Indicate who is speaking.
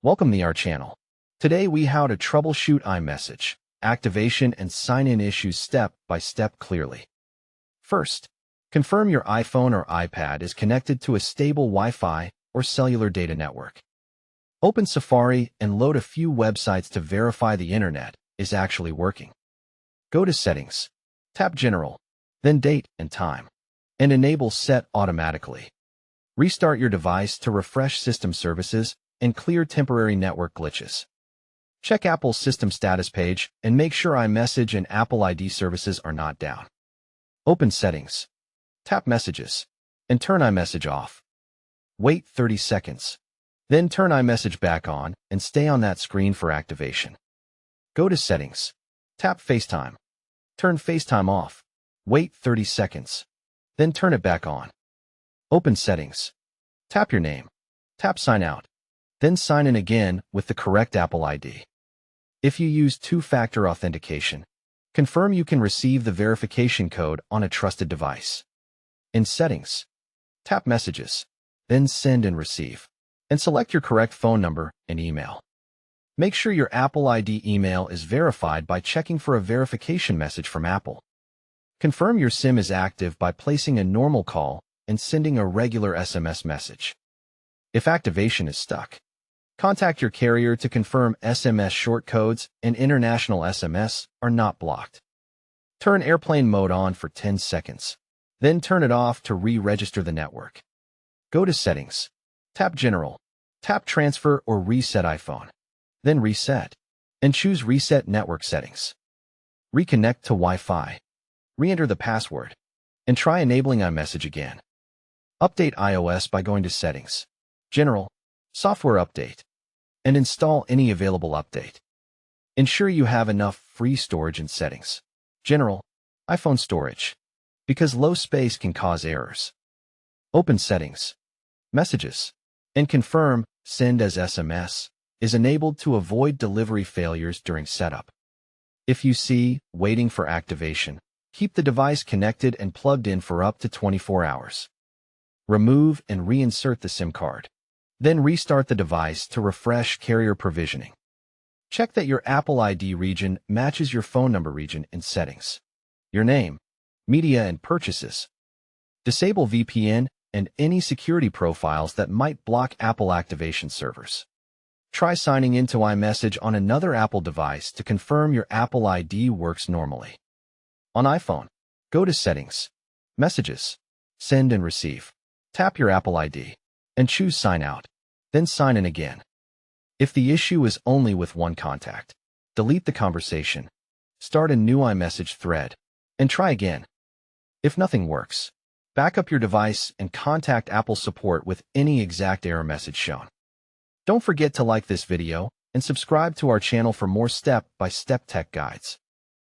Speaker 1: Welcome to our channel. Today we how to troubleshoot iMessage, activation and sign-in issues step by step clearly. First, confirm your iPhone or iPad is connected to a stable Wi-Fi or cellular data network. Open Safari and load a few websites to verify the internet is actually working. Go to Settings, tap General, then Date and Time, and enable Set Automatically. Restart your device to refresh system services and clear temporary network glitches. Check Apple's system status page and make sure iMessage and Apple ID services are not down. Open Settings, tap Messages, and turn iMessage off. Wait 30 seconds. Then turn iMessage back on and stay on that screen for activation. Go to Settings, tap FaceTime. Turn FaceTime off. Wait 30 seconds. Then turn it back on. Open Settings. Tap your name. Tap Sign Out. Then sign in again with the correct Apple ID. If you use two-factor authentication, confirm you can receive the verification code on a trusted device. In Settings, tap Messages, then Send and Receive, and select your correct phone number and email. Make sure your Apple ID email is verified by checking for a verification message from Apple. Confirm your SIM is active by placing a normal call and sending a regular SMS message. If activation is stuck, contact your carrier to confirm SMS short codes and international SMS are not blocked. Turn airplane mode on for 10 seconds, then turn it off to re-register the network. Go to Settings, tap General, tap Transfer or Reset iPhone, then Reset, and choose Reset Network Settings. Reconnect to Wi-Fi, re-enter the password, and try enabling iMessage again. Update iOS by going to Settings, General, Software Update, and install any available update. Ensure you have enough free storage in Settings, General, iPhone storage, because low space can cause errors. Open Settings, Messages, and confirm Send as SMS is enabled to avoid delivery failures during setup. If you see waiting for activation, keep the device connected and plugged in for up to 24 hours. Remove and reinsert the SIM card. Then restart the device to refresh carrier provisioning. Check that your Apple ID region matches your phone number region in Settings, your name, media and purchases. Disable VPN and any security profiles that might block Apple activation servers. Try signing into iMessage on another Apple device to confirm your Apple ID works normally. On iPhone, go to Settings, Messages, Send and Receive. Tap your Apple ID and choose Sign Out, then sign in again. If the issue is only with one contact, delete the conversation, start a new iMessage thread, and try again. If nothing works, back up your device and contact Apple support with any exact error message shown. Don't forget to like this video and subscribe to our channel for more step-by-step tech guides.